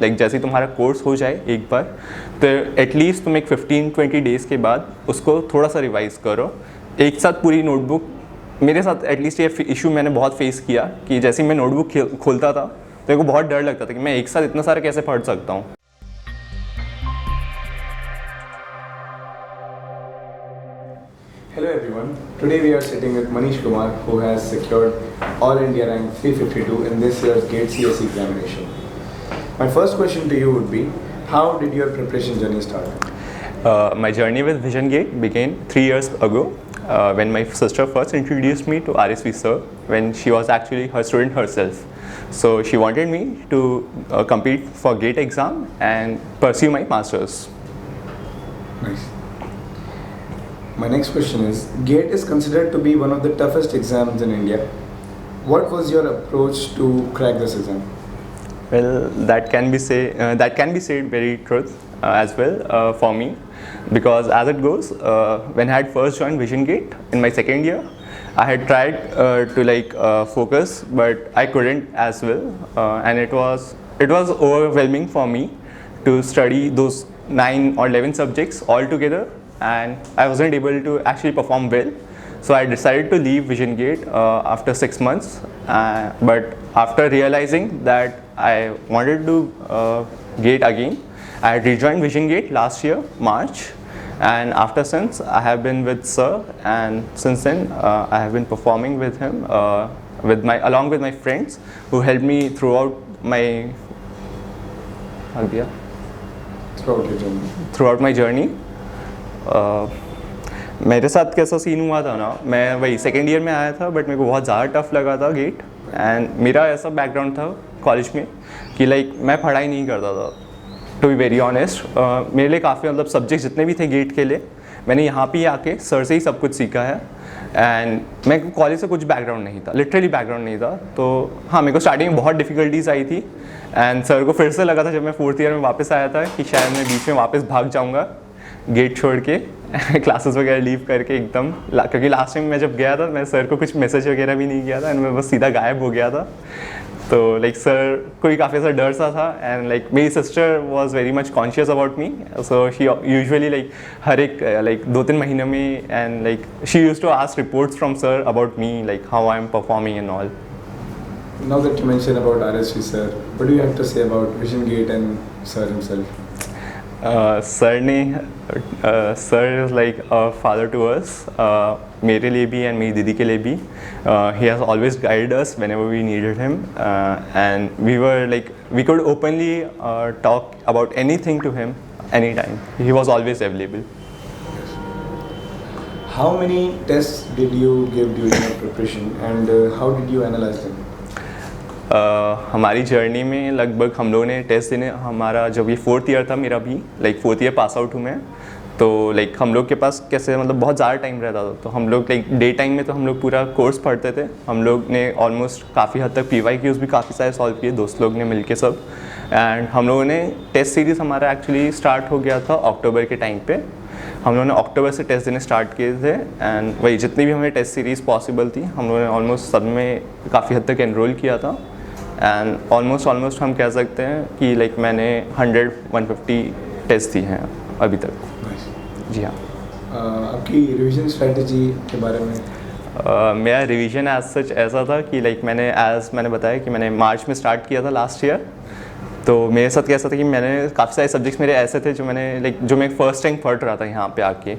Like जैसे ही तुम्हारा course हो जाए एक बार, तो एटलीस्ट तुम एक 15-20 डेज़ के बाद उसको थोड़ा सा रिवाइज़ करो। एक साथ पूरी नोटबुक, मेरे साथ एटलीस्ट ये इशू मैंने बहुत फेस किया कि जैसे ही मैं नोटबुक खोलता था तो मेरे को बहुत डर लगता था कि मैं एक साथ इतना सारा कैसे पढ़ सकता हूँ। Hello everyone, today we are sitting with Manish Kumar, who has secured All India rank 352 in this year's GATE CSE examination. My first question to you would be, how did your preparation journey start? My journey with Vision Gate began 3 years ago when my sister first introduced me to RSV sir when she was actually her student herself. So she wanted me to compete for GATE exam and pursue my masters. Nice. My next question is, GATE is considered to be one of the toughest exams in India. What was your approach to crack this exam? Well, that can be said very truth as well for me, because as it goes, when I had first joined Vision Gate in my second year, I had tried to focus, but I couldn't as well, and it was overwhelming for me to study those 9 or 11 subjects all together, and I wasn't able to actually perform well. So I decided to leave Vision Gate after 6 months, but after realizing that I wanted to do GATE again, I had rejoined Vision Gate last year, March, and after since I have been with Sir, and since then I have been performing with him along with my friends who helped me throughout my journey. मेरे साथ कैसा scene हुआ था ना, मैं वही second year में आया था, बट मेरे को बहुत ज़्यादा टफ लगा था गेट, एंड मेरा ऐसा बैकग्राउंड था कॉलेज में कि लाइक मैं पढ़ाई नहीं करता था, टू बी वेरी ऑनेस्ट। मेरे लिए काफ़ी मतलब सब्जेक्ट जितने भी थे गेट के लिए, मैंने यहाँ पे आके सर से ही सब कुछ सीखा है, एंड मैं कॉलेज से कुछ बैकग्राउंड नहीं था, लिटरली बैकग्राउंड नहीं था। तो हाँ, मेरे को स्टार्टिंग में बहुत डिफ़िकल्टीज आई थी, एंड सर को फिर से लगा था जब मैं 4th ईयर में वापस आया था कि शायद मैं बीच में वापस भाग जाऊँगा गेट छोड़ के क्लासेस वगैरह लीव करके एकदम, क्योंकि लास्ट टाइम मैं जब गया था मैं सर को कुछ मैसेज वगैरह भी नहीं किया था, एंड मैं बस सीधा गायब हो गया था। तो लाइक सर को भी काफ़ी ऐसा डर सा था, एंड लाइक मेरी sister was very much conscious about me, so she usually like हर एक लाइक 2-3 महीने में, and like she used to ask reports from sir about me, like how I am performing and all. Now that you mentioned about RSV sir, what do you have to say about Vision Gate and sir himself? Sir is like a father to us, मेरे लिए भी and मेरी दीदी के लिए भी. He has always guided us whenever we needed him, and we could openly talk about anything to him any time. He was always available. How many tests did you give during your preparation, and how did you analyze them? हमारी journey में लगभग हम लोगों ने test देने, हमारा जब ये 4th ईयर था, मेरा भी like 4th year pass out हूँ मैं, तो लाइक हम लोग के पास कैसे मतलब बहुत ज़्यादा टाइम रहता था, तो हम लोग लाइक डे टाइम में तो हम लोग पूरा कोर्स पढ़ते थे. हम लोग ने ऑलमोस्ट काफ़ी हद तक PYQs भी काफ़ी सारे सॉल्व किए दोस्त लोग ने मिलके सब, एंड हम लोगों ने टेस्ट सीरीज़ हमारा एक्चुअली स्टार्ट हो गया था अक्टूबर के टाइम पे. हम लोगों ने अक्टूबर से टेस्ट देने स्टार्ट किए थे, एंड वही जितनी भी हमें टेस्ट सीरीज़ पॉसिबल थी हम लोगों ने ऑलमोस्ट सब में काफ़ी हद तक एनरोल किया था, एंड ऑलमोस्ट हम कह सकते हैं कि लाइक मैंने 100-150 टेस्ट दी हैं अभी तक. जी हाँ. आपकी रिवीजन स्ट्रेटजी के बारे में? मेरा रिवीजन एज सच ऐसा था कि लाइक मैंने बताया कि मैंने मार्च में स्टार्ट किया था लास्ट ईयर. तो मेरे साथ कैसा था कि मैंने काफ़ी सारे सब्जेक्ट्स मेरे ऐसे थे जो मैं फर्स्ट टाइम पढ़ रहा था यहाँ पे आके.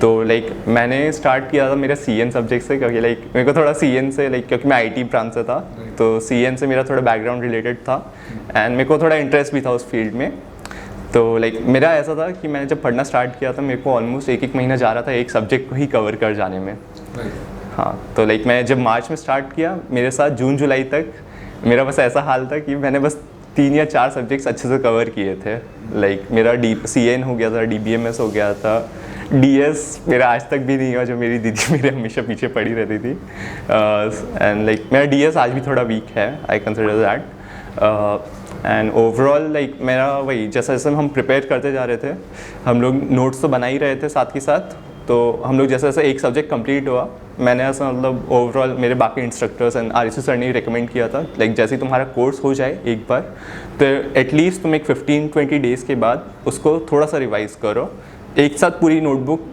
तो लाइक मैंने स्टार्ट किया था मेरा CN सब्जेक्ट से, क्योंकि लाइक मेरे को थोड़ा CN से क्योंकि मैं IT ब्रांच से था, तो CN से मेरा थोड़ा बैकग्राउंड रिलेटेड था, एंड मेरे को थोड़ा इंटरेस्ट भी था उस फील्ड में. तो लाइक मेरा ऐसा था कि मैंने जब पढ़ना स्टार्ट किया था मेरे को ऑलमोस्ट 1 महीना जा रहा था एक सब्जेक्ट को ही कवर कर जाने में. हाँ, तो लाइक मैं जब मार्च में स्टार्ट किया, मेरे साथ जून-जुलाई तक मेरा बस ऐसा हाल था कि मैंने बस 3 या 4 सब्जेक्ट्स अच्छे से कवर किए थे. लाइक मेरा CN हो गया था, DBMS हो गया था, DS मेरा आज तक भी नहीं हुआ, जो मेरी दीदी मेरे हमेशा पीछे पड़ी रहती थी, एंड लाइक मेरा DS आज भी थोड़ा वीक है, I consider that. And overall like मेरा वही जैसे जैसे हम प्रिपेयर करते जा रहे थे, हम लोग नोट्स तो बना ही रहे थे साथ के साथ. तो हम लोग जैसे जैसे एक सब्जेक्ट कंप्लीट हुआ मैंने ऐसा मतलब ओवरऑल मेरे बाकी इंस्ट्रक्टर्स एंड आर सर ने रिकमेंड किया था लाइक जैसे ही तुम्हारा कोर्स हो जाए एक बार तो एटलीस्ट तुम एक 15-20 डेज़ के बाद उसको थोड़ा सा रिवाइज़ करो, एक साथ पूरी नोटबुक।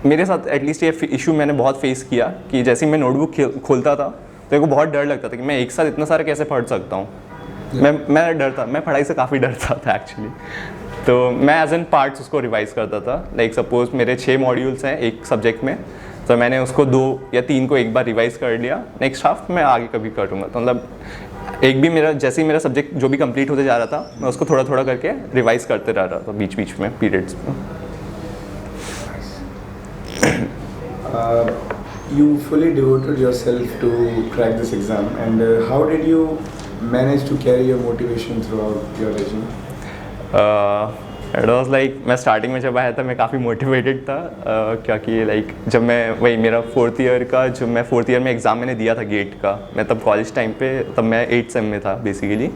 मेरे साथ एटलीस्ट ये इशू मैंने बहुत फेस किया कि जैसे ही मैं नोटबुक खोलता था तो मेरे को बहुत डर लगता था कि मैं एक साथ इतना सारा कैसे पढ़ सकता हूँ। मैं डरता, मैं पढ़ाई से काफ़ी डरता था एक्चुअली। तो मैं एज एन पार्ट्स उसको रिवाइज़ करता था। लाइक सपोज मेरे 6 मॉड्यूल्स हैं एक सब्जेक्ट में, तो मैंने उसको 2 या 3 को एक बार रिवाइज़ कर लिया, नेक्स्ट हाफ मैं आगे कभी करूँगा। तो मतलब एक भी मेरा जैसे ही मेरा सब्जेक्ट जो भी कंप्लीट होते जा रहा था मैं उसको थोड़ा थोड़ा करके रिवाइज़ करते रह रहा था बीच बीच में पीरियड्स में। You fully devoted yourself to crack this exam, and how did you manage to carry your motivation throughout your regime? It was like मैं स्टार्टिंग में जब आया था मैं काफ़ी मोटिवेटेड था क्योंकि लाइक जब मैं वही मेरा 4th ईयर का जो मैं 4th ईयर में एग्ज़ाम मैंने दिया था गेट का, मैं तब कॉलेज टाइम पे तब मैं 8th सेम में था बेसिकली।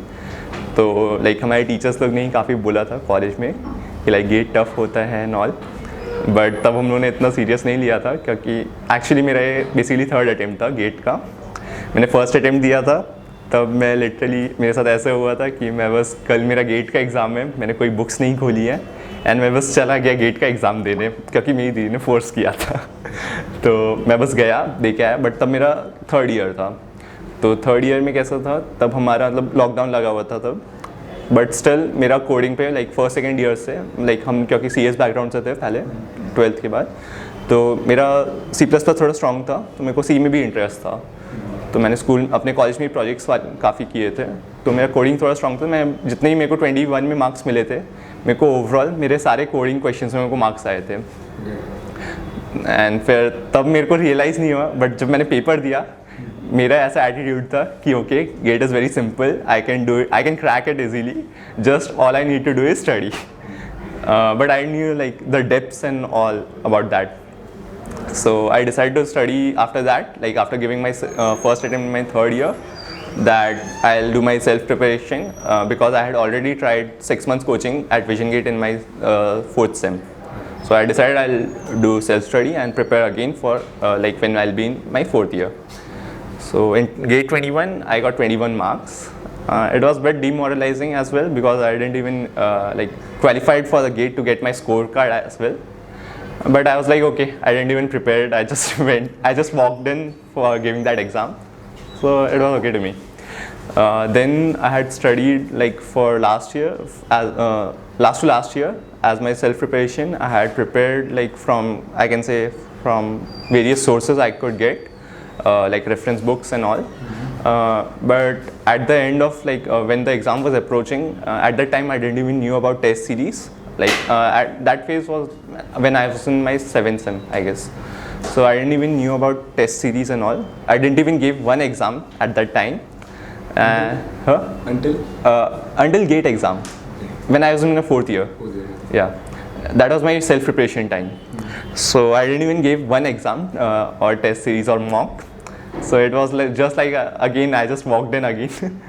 तो लाइक हमारे टीचर्स लोग ने ही काफ़ी बोला था कॉलेज में कि लाइक गेट टफ होता है एंड ऑल, बट तब हम लोगों ने इतना सीरियस नहीं लिया था क्योंकि एक्चुअली मेरा ये बेसिकली 3rd अटेम्प्ट था गेट का। मैंने 1st अटेम्प्ट दिया था, तब मैं लिटरली मेरे साथ ऐसे हुआ था कि मैं बस कल मेरा गेट का एग्ज़ाम है, मैंने कोई बुक्स नहीं खोली है एंड मैं बस चला गया गेट का एग्ज़ाम देने क्योंकि मेरी दीदी ने फोर्स किया था। तो मैं बस गया दे के आया, बट तब मेरा 3rd ईयर था। तो 3rd ईयर में कैसा था, तब हमारा मतलब लॉकडाउन लगा हुआ था तब, बट स्टिल मेरा कोडिंग पे लाइक 1st सेकेंड ईयर से लाइक हम क्योंकि CS बैकग्राउंड से थे पहले 12th के बाद, तो मेरा C++ थोड़ा स्ट्रॉन्ग था, तो मेरे को C में भी इंटरेस्ट था। तो मैंने स्कूल अपने कॉलेज में प्रोजेक्ट्स काफ़ी किए थे, तो मेरा कोडिंग थोड़ा स्ट्रॉन्ग था। मैं जितने ही मेरे को 21 में मार्क्स मिले थे, मेरे को ओवरऑल मेरे सारे कोडिंग क्वेश्चंस में मेरे को मार्क्स आए थे। एंड फिर तब मेरे को रियलाइज़ नहीं हुआ, बट जब मैंने पेपर दिया मेरा ऐसा एटीट्यूड था कि okay GATE is very simple, I can do it, I can crack it easily, just all I need to do is study. But I knew like the depths and all about that. So I decided to study after that, like after giving my first attempt in my 3rd year, that I'll do my self preparation because I had already tried 6 months coaching at Vision Gate in my 4th sem. So I decided I'll do self study and prepare again for like when I'll be in my 4th year. So in Gate 21 I got 21 marks. It was a bit demoralizing as well because I didn't even like qualified for the Gate to get my scorecard as well. But I was like, okay, I didn't even prepare it. I just went, I just walked in for giving that exam. So it was okay to me. Then I had studied like for last year, last to last year, as my self preparation. I had prepared like from, I can say, from various sources I could get, like reference books and all. But at the end of like when the exam was approaching, at that time I didn't even knew about test series. Like at that phase was when I was in my 7th sem, I guess. So I didn't even knew about test series and all. I didn't even give one exam at that time. Until GATE exam, when I was in the 4th year. Yeah, that was my self preparation time. So I didn't even give one exam or test series or mock. So it was like, just like again I just walked in again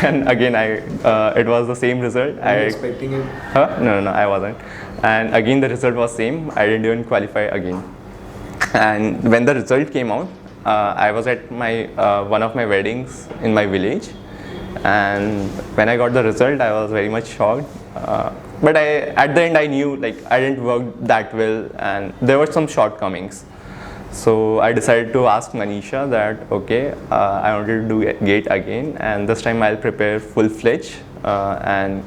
and again it was the same result. Were you expecting it? No, I wasn't. And again the result was same. I didn't even qualify again. And when the result came out, I was at my one of my weddings in my village, and when I got the result I was very much shocked. But at the end I knew like I didn't work that well and there were some shortcomings. So I decided to ask Manisha that okay, I wanted to do GATE again, and this time I'll prepare full-fledged and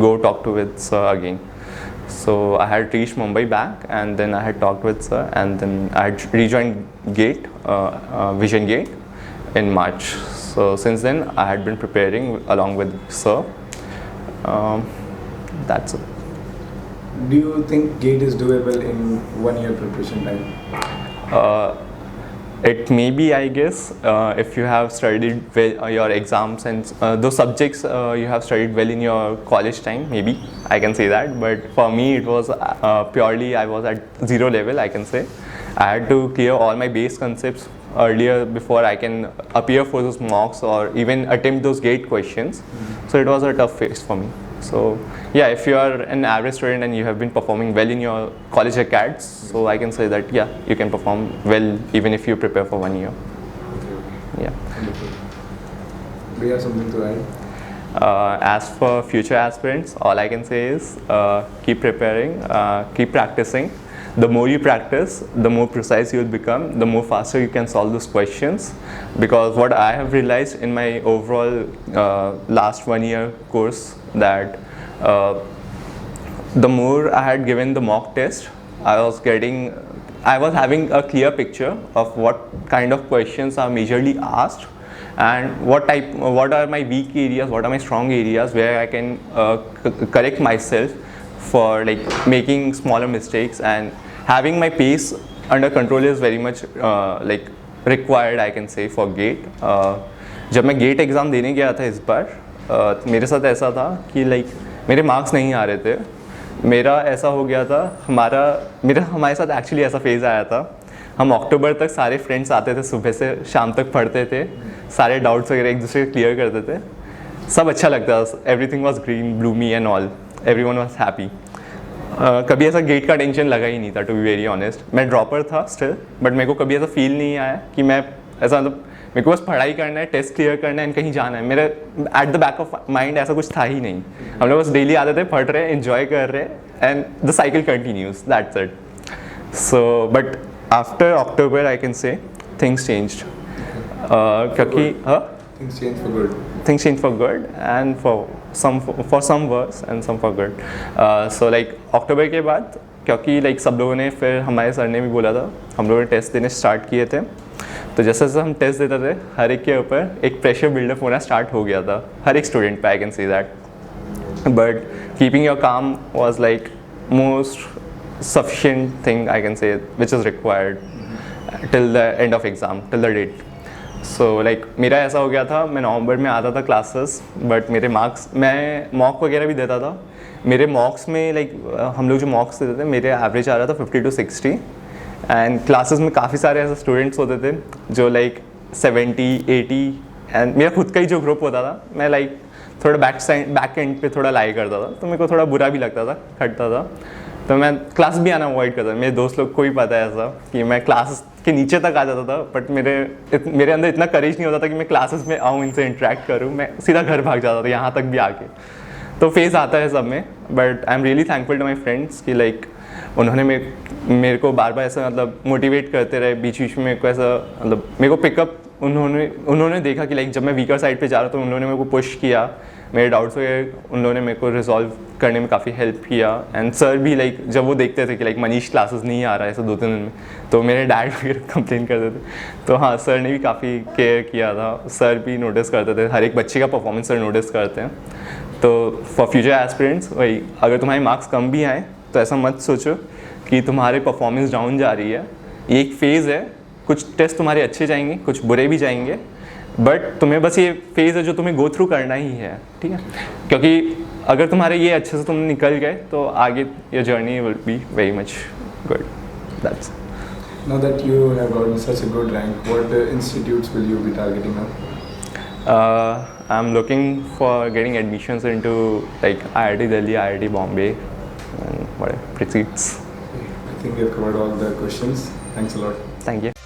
go talk to with sir again. So I had reached Mumbai back, and then I had talked with sir, and then I had rejoined GATE, Vision Gate, in March. So since then I had been preparing along with sir. That's it. Do you think GATE is doable in 1 year preparation time? It may be, I guess, if you have studied well your exams and those subjects you have studied well in your college time, maybe I can say that. But for me it was purely I was at 0 level, I can say. I had to clear all my base concepts earlier before I can appear for those mocks or even attempt those GATE questions. So it was a tough phase for me. So yeah, if you are an average student and you have been performing well in your college acads, so I can say that yeah, you can perform well even if you prepare for 1 year. Yeah. Wonderful. Do you have something to add? As for future aspirants, all I can say is keep preparing, keep practicing. The more you practice, the more precise you will become, the more faster you can solve those questions. Because what I have realized in my overall last 1 year course, that the more I had given the mock test, I was having a clear picture of what kind of questions are majorly asked, and what are my weak areas, what are my strong areas where I can correct myself for like making smaller mistakes, and having my pace under control is very much like required, I can say, for GATE. जब मैं GATE exam देने गया था इस बार, मेरे साथ ऐसा था कि लाइक मेरे मार्क्स नहीं आ रहे थे. मेरा ऐसा हो गया था, हमारे साथ एक्चुअली ऐसा फेज़ आया था. हम अक्टूबर तक सारे फ्रेंड्स आते थे, सुबह से शाम तक पढ़ते थे, सारे डाउट्स वगैरह एक दूसरे को क्लियर करते थे, सब अच्छा लगता था. Everything was green bloomy and all, everyone was happy. कभी ऐसा गेट का टेंशन लगा ही नहीं था, टू बी वेरी ऑनेस्ट. मैं ड्रॉपर था स्टिल, बट मेरे को कभी ऐसा फील नहीं आया कि मैं ऐसा, मतलब मेरे को बस पढ़ाई करना है, टेस्ट क्लियर करना है एंड कहीं जाना है. मेरे at the back of mind ऐसा कुछ था ही नहीं. हम लोग बस डेली आते थे, पढ़ रहे, एंजॉय कर रहे, and the cycle continues, that's it. So but after October I can से थिंग्स चेंज्ड, क्योंकि Things change for good. Things change for good, and for some worse and some for good. So like अक्टूबर के बाद, क्योंकि like सब लोगों ने, फिर हमारे सर ने भी बोला था, हम लोगों ने टेस्ट देने स्टार्ट किए थे. तो जैसे जैसे हम टेस्ट देते थे, हर एक के ऊपर एक प्रेशर बिल्डअप होना स्टार्ट हो गया था, हर एक स्टूडेंट पे, I can say that. But keeping your calm was like most sufficient thing, I can say, which is required till the end of exam, till the date. So like मेरा ऐसा हो गया था, मैं नवंबर में आता था क्लासेस, बट मेरे मार्क्स, मैं मॉक वगैरह भी देता था, मेरे मॉक्स में लाइक हम लोग जो मॉक्स देते थे, मेरे एवरेज आ रहा था 50 to 60, एंड क्लासेस में काफ़ी सारे ऐसे स्टूडेंट्स होते थे जो लाइक 70, 80, एंड मेरा खुद का ही जो ग्रुप होता था, मैं लाइक थोड़ा बैक एंड पे थोड़ा लाई करता था, तो मेरे को थोड़ा बुरा भी लगता था, खटता था. तो मैं क्लास भी आना अवॉइड करता था. मेरे दोस्त लोग को भी पता है ऐसा कि मैं क्लास के नीचे तक आ जाता था, बट मेरे अंदर इतना करेज नहीं होता था कि मैं क्लासेस में आऊँ, इनसे इंटरेक्ट करूँ. मैं सीधा घर भाग जाता था, यहाँ तक भी आके. तो फेज़ आता है सब में, but I am really thankful to my friends कि लाइक उन्होंने मेरे को बार बार ऐसा मतलब मोटिवेट करते रहे. बीच बीच में मेरे को ऐसा मतलब मेरे को पिकअप उन्होंने देखा कि लाइक जब मैं वीकर साइड पे जा रहा, तो उन्होंने मेरे को पुश किया, मेरे डाउट्स वगैरह उन्होंने मेरे को रिजॉल्व करने में काफ़ी हेल्प किया. एंड सर भी लाइक जब वो देखते थे कि लाइक मनीष क्लासेस नहीं आ रहा है ऐसा 2-3 दिन में, तो मेरे डैड वगैरह कंप्लेन करते थे. तो हाँ, सर ने भी काफ़ी केयर किया था. सर भी नोटिस करते थे, हर एक बच्चे का परफॉर्मेंस सर नोटिस करते हैं. तो फॉर फ्यूचर एस्पिरेंट्स, वही, अगर तुम्हारे मार्क्स कम भी आए तो ऐसा मत सोचो कि तुम्हारे परफॉर्मेंस डाउन जा रही है. ये एक फ़ेज़ है, कुछ टेस्ट तुम्हारे अच्छे जाएंगे, कुछ बुरे भी जाएंगे, बट तुम्हें बस ये फेज़ है जो तुम्हें गो थ्रू करना ही है, ठीक है. क्योंकि अगर तुम्हारे ये अच्छे से तुम निकल गए, तो आगे your journey will be very much good. That's. Now that you have gotten such a good rank, what institutes will you be targeting now? I'm looking for getting admissions into like IIT Delhi, IIT Bombay, and whatever proceeds. I think you've covered all the questions. Thanks a lot. Thank you.